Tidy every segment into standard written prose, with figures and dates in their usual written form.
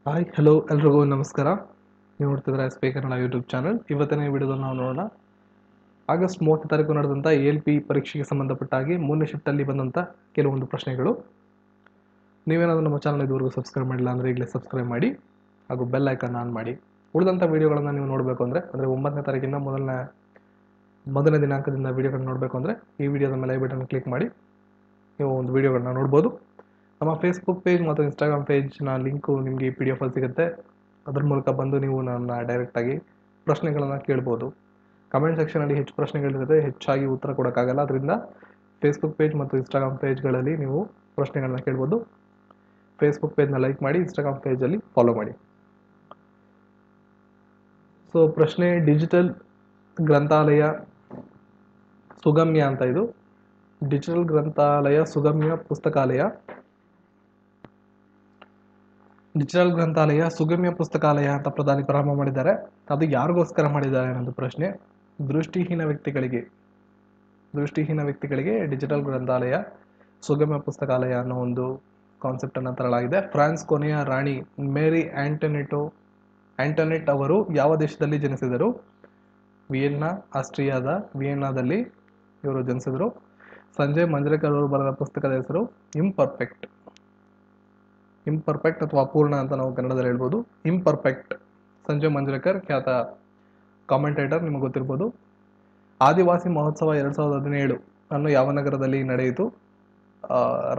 Hi hello ಎಲ್ರಿಗೂ ನಮಸ್ಕಾರ. ನೀವು ನೋಡ್ತಿದ್ರೆ ಎಸ್.ಪಿ. Kannada YouTube channel. ಇವತ್ತಿನ ಈ ವಿಡಿಯೋದಲ್ಲಿ ನಾವು ನೋಡೋಣ ಆಗಸ್ಟ್ 30 ತಾರೀಕು ನಡೆದಂಥ ALP ಪರೀಕ್ಷೆಗೆ ಸಂಬಂಧಪಟ್ಟ ಹಾಗೆ 3ನೇ ಶಿಫ್ಟಲ್ಲಿ ಬಂದಂಥ ಕೆಲವೊಂದು ಪ್ರಶ್ನೆಗಳು. ನೀವೇನಾದರೂ ನಮ್ಮ ಚಾನಲ್ ಇದುವರೆಗೂ ಸಬ್ಸ್ಕ್ರೈಬ್ ಮಾಡಿಲ್ಲ ಅಂದರೆ ಈಗಲೇ ಸಬ್ಸ್ಕ್ರೈಬ್ ಮಾಡಿ ಹಾಗೂ ಬೆಲ್ ಐಕಾನ್ ಆನ್ ಮಾಡಿ. ಉಳಿದಂಥ ವೀಡಿಯೋಗಳನ್ನು ನೀವು ನೋಡಬೇಕು ಅಂದರೆ 9ನೇ ತಾರೀಕಿನ ಮೊದಲನೇ ದಿನಾಂಕದಿಂದ ವೀಡಿಯೋಗಳನ್ನ ನೋಡಬೇಕು ಅಂದರೆ ಈ ವಿಡಿಯೋದ ಮೇಲೆ ಐ ಬಟನ್ ಕ್ಲಿಕ್ ಮಾಡಿ ನೀವು ಒಂದು ವೀಡಿಯೋಗಳನ್ನ ನೋಡ್ಬೋದು. ನಮ್ಮ ಫೇಸ್ಬುಕ್ ಪೇಜ್ ಮತ್ತು ಇನ್ಸ್ಟಾಗ್ರಾಮ್ ಪೇಜ್ನ ಲಿಂಕು ನಿಮಗೆ PDF ಅಲ್ಲಿ ಸಿಗುತ್ತೆ. ಅದ್ರ ಮೂಲಕ ಬಂದು ನೀವು ನನ್ನ ಡೈರೆಕ್ಟಾಗಿ ಪ್ರಶ್ನೆಗಳನ್ನು ಕೇಳ್ಬೋದು. ಕಮೆಂಟ್ ಸೆಕ್ಷನಲ್ಲಿ ಹೆಚ್ಚು ಪ್ರಶ್ನೆಗಳಿರುತ್ತೆ, ಹೆಚ್ಚಾಗಿ ಉತ್ತರ ಕೊಡೋಕ್ಕಾಗಲ್ಲ. ಅದರಿಂದ ಫೇಸ್ಬುಕ್ ಪೇಜ್ ಮತ್ತು ಇನ್ಸ್ಟಾಗ್ರಾಮ್ ಪೇಜ್ಗಳಲ್ಲಿ ನೀವು ಪ್ರಶ್ನೆಗಳನ್ನ ಕೇಳ್ಬೋದು. ಫೇಸ್ಬುಕ್ ಪೇಜ್ನ ಲೈಕ್ ಮಾಡಿ, ಇನ್ಸ್ಟಾಗ್ರಾಮ್ ಪೇಜಲ್ಲಿ ಫಾಲೋ ಮಾಡಿ. ಸೊ ಪ್ರಶ್ನೆ, ಡಿಜಿಟಲ್ ಗ್ರಂಥಾಲಯ ಸುಗಮ್ಯ ಅಂತ. ಇದು ಡಿಜಿಟಲ್ ಗ್ರಂಥಾಲಯ ಸುಗಮ್ಯ ಪುಸ್ತಕಾಲಯ. ಡಿಜಿಟಲ್ ಗ್ರಂಥಾಲಯ ಸುಗಮ್ಯ ಪುಸ್ತಕಾಲಯ ಅಂತ ಪ್ರಧಾನಿ ಪ್ರಾರಂಭ ಮಾಡಿದ್ದಾರೆ. ಅದು ಯಾರಿಗೋಸ್ಕರ ಮಾಡಿದ್ದಾರೆ ಅನ್ನೋದು ಪ್ರಶ್ನೆ. ದೃಷ್ಟಿಹೀನ ವ್ಯಕ್ತಿಗಳಿಗೆ ಡಿಜಿಟಲ್ ಗ್ರಂಥಾಲಯ ಸುಗಮ್ಯ ಪುಸ್ತಕಾಲಯ ಅನ್ನೋ ಒಂದು ಕಾನ್ಸೆಪ್ಟ್ ಅನ್ನು ತರಲಾಗಿದೆ. ಫ್ರಾನ್ಸ್ ಕೊನೆಯ ರಾಣಿ ಮೇರಿ ಆಂಟೊನೆಟ್ ಅವರು ಯಾವ ದೇಶದಲ್ಲಿ ಜನಿಸಿದರು? ಆಸ್ಟ್ರಿಯಾದ ವಿಯೆನ್ನಾದಲ್ಲಿ ಇವರು ಜನಿಸಿದರು. ಸಂಜಯ್ ಮಂಜ್ರೇಕರ್ ಅವರು ಬರೆದ ಪುಸ್ತಕದ ಹೆಸರು ಇಂಪರ್ಫೆಕ್ಟ್ ಅಥವಾ ಅಪೂರ್ಣ ಅಂತ ನಾವು ಕನ್ನಡದಲ್ಲಿ ಹೇಳ್ಬೋದು. ಇಂಪರ್ಫೆಕ್ಟ್. ಸಂಜಯ್ ಮಂಜ್ರೇಕರ್ ಖ್ಯಾತ ಕಾಮೆಂಟೇಟರ್, ನಿಮಗೆ ಗೊತ್ತಿರ್ಬೋದು. ಆದಿವಾಸಿ ಮಹೋತ್ಸವ 2017 ಅನ್ನು ಯಾವ ನಗರದಲ್ಲಿ ನಡೆಯಿತು?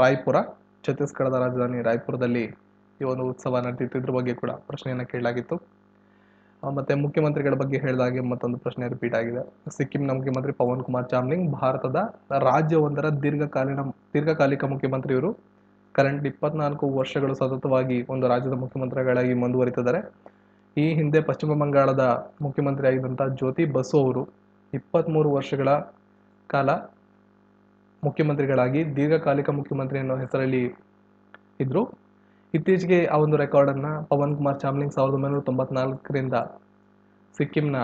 ರಾಯ್ಪುರ, ಛತ್ತೀಸ್ಗಢದ ರಾಜಧಾನಿ ರಾಯ್ಪುರದಲ್ಲಿ ಈ ಒಂದು ಉತ್ಸವ ನಡೆದಿತ್ತು. ಇದ್ರ ಬಗ್ಗೆ ಕೂಡ ಪ್ರಶ್ನೆಯನ್ನು ಕೇಳಲಾಗಿತ್ತು. ಮತ್ತೆ ಮುಖ್ಯಮಂತ್ರಿಗಳ ಬಗ್ಗೆ ಹೇಳಿದಾಗೆ ಮತ್ತೊಂದು ಪ್ರಶ್ನೆ ರಿಪೀಟ್ ಆಗಿದೆ. ಸಿಕ್ಕಿಂನ ಮುಖ್ಯಮಂತ್ರಿ ಪವನ್ ಕುಮಾರ್ ಚಾಮ್ಲಿಂಗ್ ಭಾರತದ ರಾಜ್ಯವೊಂದರ ದೀರ್ಘಕಾಲಿಕ ಮುಖ್ಯಮಂತ್ರಿ. ಇವರು ಕರೆಂಟ್ 24 ವರ್ಷಗಳು ಸತತವಾಗಿ ಒಂದು ರಾಜ್ಯದ ಮುಖ್ಯಮಂತ್ರಿಗಳಾಗಿ ಮುಂದುವರಿತಿದ್ದಾರೆ. ಈ ಹಿಂದೆ ಪಶ್ಚಿಮ ಬಂಗಾಳದ ಮುಖ್ಯಮಂತ್ರಿ ಆಗಿದ್ದಂಥ ಜ್ಯೋತಿ ಬಸು ಅವರು 23 ವರ್ಷಗಳ ಕಾಲ ಮುಖ್ಯಮಂತ್ರಿಗಳಾಗಿ ದೀರ್ಘಕಾಲಿಕ ಮುಖ್ಯಮಂತ್ರಿ ಅನ್ನೋ ಹೆಸರಲ್ಲಿ ಇದ್ರು. ಇತ್ತೀಚೆಗೆ ಆ ಒಂದು ರೆಕಾರ್ಡನ್ನು ಪವನ್ ಕುಮಾರ್ ಚಾಮ್ಲಿಂಗ್ 1994ರಿಂದ ಸಿಕ್ಕಿಂನ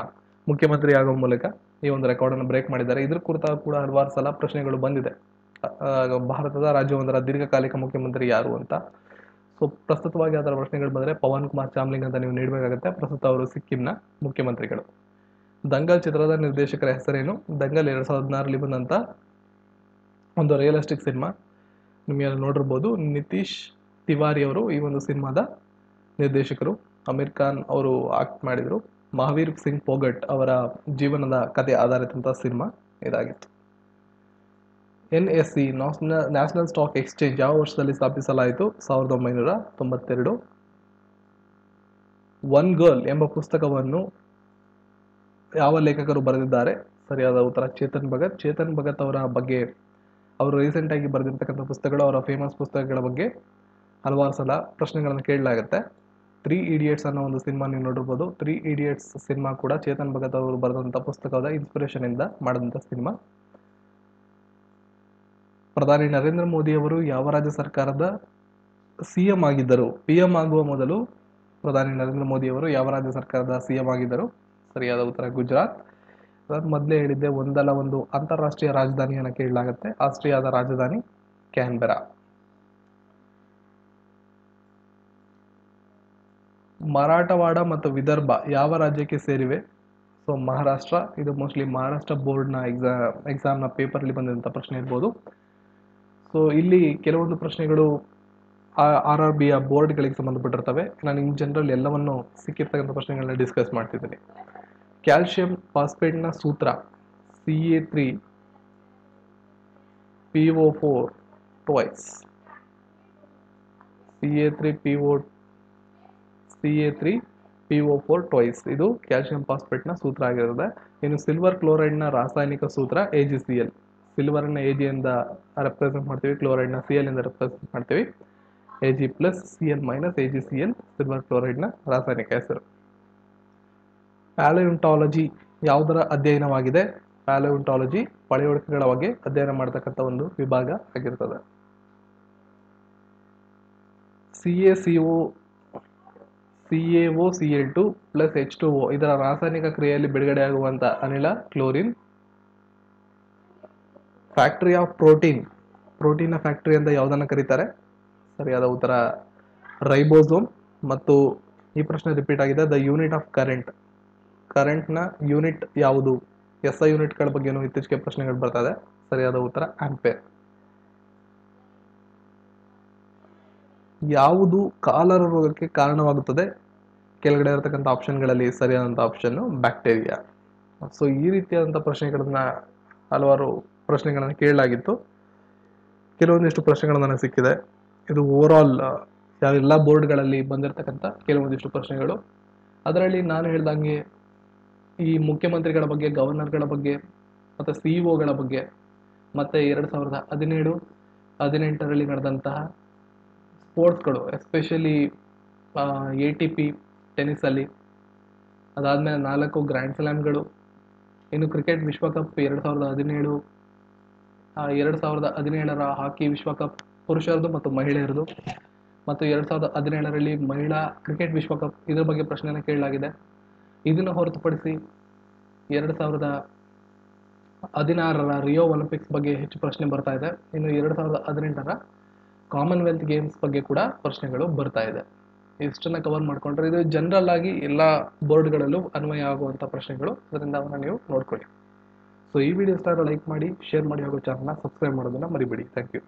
ಮುಖ್ಯಮಂತ್ರಿ ಆಗುವ ಮೂಲಕ ಈ ಒಂದು ರೆಕಾರ್ಡನ್ನು ಬ್ರೇಕ್ ಮಾಡಿದ್ದಾರೆ. ಇದ್ರ ಕುರಿತಾಗಿ ಕೂಡ ಹಲವಾರು ಸಲ ಪ್ರಶ್ನೆಗಳು ಬಂದಿದೆ. ಭಾರತದ ರಾಜ್ಯವೊಂದರ ದೀರ್ಘಕಾಲಿಕ ಮುಖ್ಯಮಂತ್ರಿ ಯಾರು ಅಂತ. ಸೊ ಪ್ರಸ್ತುತವಾಗಿ ಅದರ ಪ್ರಶ್ನೆಗಳು ಬಂದರೆ ಪವನ್ ಕುಮಾರ್ ಚಾಮ್ಲಿಂಗ್ ಅಂತ ನೀವು ನೀಡಬೇಕಾಗುತ್ತೆ. ಪ್ರಸ್ತುತ ಅವರು ಸಿಕ್ಕಿಂನ ಮುಖ್ಯಮಂತ್ರಿಗಳು. ದಂಗಲ್ ಚಿತ್ರದ ನಿರ್ದೇಶಕರ ಹೆಸರೇನು? ದಂಗಲ್ 2016ರಲ್ಲಿ ಬಂದಂಥ ಒಂದು ರಿಯಲಿಸ್ಟಿಕ್ ಸಿನಿಮಾ. ನಿಮಗೆ ನೋಡಿರ್ಬೋದು. ನಿತೀಶ್ ತಿವಾರಿ ಅವರು ಈ ಒಂದು ಸಿನಿಮಾದ ನಿರ್ದೇಶಕರು. ಅಮೀರ್ ಖಾನ್ ಅವರು ಆಕ್ಟ್ ಮಾಡಿದರು. ಮಹಾವೀರ್ ಸಿಂಗ್ ಫೋಗಟ್ ಅವರ ಜೀವನದ ಕಥೆ ಆಧಾರಿತಂಥ ಸಿನಿಮಾ ಇದಾಗಿತ್ತು. NSE ನ್ಯಾಷನಲ್ ಸ್ಟಾಕ್ ಎಕ್ಸ್ಚೇಂಜ್ ಯಾವ ವರ್ಷದಲ್ಲಿ ಸ್ಥಾಪಿಸಲಾಯಿತು? 1992. ಒನ್ ಗರ್ಲ್ ಎಂಬ ಪುಸ್ತಕವನ್ನು ಯಾವ ಲೇಖಕರು ಬರೆದಿದ್ದಾರೆ? ಸರಿಯಾದ ಉತ್ತರ ಚೇತನ್ ಭಗತ್. ಚೇತನ್ ಭಗತ್ ಅವರ ಬಗ್ಗೆ ಅವರು ರೀಸೆಂಟಾಗಿ ಬರೆದಿರ್ತಕ್ಕಂಥ ಪುಸ್ತಕಗಳು, ಅವರ ಫೇಮಸ್ ಪುಸ್ತಕಗಳ ಬಗ್ಗೆ ಹಲವಾರು ಸಲ ಪ್ರಶ್ನೆಗಳನ್ನು ಕೇಳಲಾಗುತ್ತೆ. 3 Idiots ಅನ್ನೋ ಒಂದು ಸಿನಿಮಾ ನೀವು ನೋಡಿರ್ಬೋದು. 3 Idiots ಸಿನಿಮಾ ಕೂಡ ಚೇತನ್ ಭಗತ್ ಅವರು ಬರೆದಂಥ ಪುಸ್ತಕದ ಇನ್ಸ್ಪಿರೇಷನ್ ಇಂದ ಮಾಡಿದಂಥ ಸಿನಿಮಾ. ಪ್ರಧಾನಿ ನರೇಂದ್ರ ಮೋದಿ ಅವರು ಯಾವ ರಾಜ್ಯ ಸರ್ಕಾರದ CM ಆಗಿದ್ದರು? PM ಆಗುವ ಮೊದಲು ಪ್ರಧಾನಿ ನರೇಂದ್ರ ಮೋದಿ ಅವರು ಯಾವ ರಾಜ್ಯ ಸರ್ಕಾರದ CM ಆಗಿದ್ದರು? ಸರಿಯಾದ ಉತ್ತರ ಗುಜರಾತ್. ನಾನು ಮೊದಲೇ ಹೇಳಿದ್ದೆ, ಒಂದಲ್ಲ ಒಂದು ಅಂತಾರಾಷ್ಟ್ರೀಯ ರಾಜಧಾನಿಯನ್ನು ಕೇಳಲಾಗುತ್ತೆ. ಆಸ್ಟ್ರಿಯಾದ ರಾಜಧಾನಿ ಕ್ಯಾನ್ಬೆರಾ. ಮರಾಠವಾಡ ಮತ್ತು ವಿದರ್ಭ ಯಾವ ರಾಜ್ಯಕ್ಕೆ ಸೇರಿವೆ? ಸೊ ಮಹಾರಾಷ್ಟ್ರ. ಇದು ಮೋಸ್ಟ್ಲಿ ಮಹಾರಾಷ್ಟ್ರ ಬೋರ್ಡ್ನ ಎಕ್ಸಾಮ್ನ ಪೇಪರ್ಲಿ ಬಂದಂಥ ಪ್ರಶ್ನೆ ಇರ್ಬೋದು. ಸೊ ಇಲ್ಲಿ ಕೆಲವೊಂದು ಪ್ರಶ್ನೆಗಳು RRBಯ ಬೋರ್ಡ್ಗಳಿಗೆ ಸಂಬಂಧಪಟ್ಟಿರ್ತವೆ. ನಾನು ಇನ್ ಜನರಲ್ ಎಲ್ಲವನ್ನು ಸಿಕ್ಕಿರ್ತಕ್ಕಂಥ ಪ್ರಶ್ನೆಗಳನ್ನ ಡಿಸ್ಕಸ್ ಮಾಡ್ತಿದ್ದೀನಿ. ಕ್ಯಾಲ್ಸಿಯಂ ಫಾಸ್ಫೇಟ್ನ ಸೂತ್ರ CA3PO4 ಟ್ವೈಸ್. CA3PO4 ಟ್ವೈಸ್ ಇದು ಕ್ಯಾಲ್ಸಿಯಂ ಫಾಸ್ಫೇಟ್ನ ಸೂತ್ರ ಆಗಿರುತ್ತೆ. ಇನ್ನು ಸಿಲ್ವರ್ ಕ್ಲೋರೈಡ್ನ ರಾಸಾಯನಿಕ ಸೂತ್ರ AgCl. ಸಿಲ್ವರ್ನ Ag ಇಂದ ರೆಪ್ರೆಸೆಂಟ್ ಮಾಡ್ತೀವಿ, ಕ್ಲೋರೈಡ್ನ Cl ಇಂದ ರೆಪ್ರೆಸೆಂಟ್ ಮಾಡ್ತೀವಿ. Ag+Cl - AgCl ಸಿಲ್ವರ್ ಕ್ಲೋರೈಡ್ನ ರಾಸಾಯನಿಕ ಹೆಸರು. ಪ್ಯಾಲಿಯೋಂಟಾಲಜಿ ಯಾವುದರ ಅಧ್ಯಯನವಾಗಿದೆ? ಪ್ಯಾಲಿಯೋಂಟಾಲಜಿ ಪಳೆಯುಳಿಕೆಗಳ ಬಗ್ಗೆ ಅಧ್ಯಯನ ಮಾಡತಕ್ಕಂಥ ಒಂದು ವಿಭಾಗ ಆಗಿರ್ತದೆ. CaOCl2 + H2O ಇದರ ರಾಸಾಯನಿಕ ಕ್ರಿಯೆಯಲ್ಲಿ ಬಿಡುಗಡೆಯಾಗುವಂಥ ಅನಿಲ ಕ್ಲೋರಿನ್. ಫ್ಯಾಕ್ಟರಿ ಆಫ್ ಪ್ರೋಟೀನ್ನ ಫ್ಯಾಕ್ಟರಿ ಅಂತ ಯಾವುದನ್ನು ಕರೀತಾರೆ? ಸರಿಯಾದ ಉತ್ತರ ರೈಬೋಸೋಮ್. ಮತ್ತು ಈ ಪ್ರಶ್ನೆ ರಿಪೀಟ್ ಆಗಿದೆ. ದ ಯೂನಿಟ್ ಆಫ್ ಕರೆಂಟ್ನ ಯೂನಿಟ್ ಯಾವುದು? SI ಯೂನಿಟ್ಗಳ ಬಗ್ಗೆನೂ ಇತ್ತೀಚೆಗೆ ಪ್ರಶ್ನೆಗಳು ಬರ್ತಾ ಇದೆ. ಸರಿಯಾದ ಉತ್ತರ ಆಂಪೇರ್. ಯಾವುದು ಕಾಲರ ರೋಗಕ್ಕೆ ಕಾರಣವಾಗುತ್ತದೆ? ಕೆಳಗಡೆ ಇರತಕ್ಕಂಥ ಆಪ್ಷನ್ಗಳಲ್ಲಿ ಸರಿಯಾದಂಥ ಆಪ್ಷನ್ ಬ್ಯಾಕ್ಟೀರಿಯಾ. ಸೊ ಈ ರೀತಿಯಾದಂಥ ಪ್ರಶ್ನೆಗಳನ್ನ ಹಲವಾರು ಪ್ರಶ್ನೆಗಳನ್ನು ಕೇಳಲಾಗಿತ್ತು. ಕೆಲವೊಂದಿಷ್ಟು ಪ್ರಶ್ನೆಗಳು ನನಗೆ ಸಿಕ್ಕಿದೆ. ಇದು ಓವರಾಲ್ ಎಲ್ಲ ಬೋರ್ಡ್ಗಳಲ್ಲಿ ಬಂದಿರತಕ್ಕಂಥ ಕೆಲವೊಂದಿಷ್ಟು ಪ್ರಶ್ನೆಗಳು. ಅದರಲ್ಲಿ ನಾನು ಹೇಳ್ದಂಗೆ ಈ ಮುಖ್ಯಮಂತ್ರಿಗಳ ಬಗ್ಗೆ, ಗವರ್ನರ್ಗಳ ಬಗ್ಗೆ ಮತ್ತು CEO ಬಗ್ಗೆ ಮತ್ತು 2017-18ರಲ್ಲಿ ನಡೆದಂತಹ ಸ್ಪೋರ್ಟ್ಸ್ಗಳು, ಎಸ್ಪೆಷಲಿ ATP ಟೆನ್ನಿಸಲ್ಲಿ, ಅದಾದಮೇಲೆ 4 ಗ್ರ್ಯಾಂಡ್ ಸ್ಲ್ಯಾಮ್ಗಳು, ಇನ್ನು ಕ್ರಿಕೆಟ್ ವಿಶ್ವಕಪ್ 2017, 2017ರ ಹಾಕಿ ವಿಶ್ವಕಪ್ ಪುರುಷರದು ಮತ್ತು ಮಹಿಳೆಯರದು, ಮತ್ತು 2017ರಲ್ಲಿ ಮಹಿಳಾ ಕ್ರಿಕೆಟ್ ವಿಶ್ವಕಪ್, ಇದರ ಬಗ್ಗೆ ಪ್ರಶ್ನೆಯನ್ನು ಕೇಳಲಾಗಿದೆ. ಇದನ್ನು ಹೊರತುಪಡಿಸಿ 2016ರ ರಿಯೋ ಒಲಿಂಪಿಕ್ಸ್ ಬಗ್ಗೆ ಹೆಚ್ಚು ಪ್ರಶ್ನೆ ಬರ್ತಾ ಇದೆ. ಇನ್ನು 2018ರ ಕಾಮನ್ವೆಲ್ತ್ ಗೇಮ್ಸ್ ಬಗ್ಗೆ ಕೂಡ ಪ್ರಶ್ನೆಗಳು ಬರ್ತಾ ಇದೆ. ಇಷ್ಟನ್ನು ಕವರ್ ಮಾಡ್ಕೊಂಡ್ರೆ ಇದು ಜನರಲ್ ಆಗಿ ಎಲ್ಲ ಬೋರ್ಡ್ಗಳಲ್ಲೂ ಅನ್ವಯ ಆಗುವಂಥ ಪ್ರಶ್ನೆಗಳು. ಅದರಿಂದ ಅವನ್ನ ನೀವು ನೋಡ್ಕೊಳ್ಳಿ. ಸೊ ಈ ವಿಡಿಯೋ ಇಷ್ಟ ಲೈಕ್ ಮಾಡಿ, ಶೇರ್ ಮಾಡಿ ಹಾಗೂ ಚಾನಲ್ನ ಸಬ್ಸ್ಕ್ರೈಬ್ ಮಾಡೋದನ್ನು ಮರಿಬೇಡಿ. Thank you.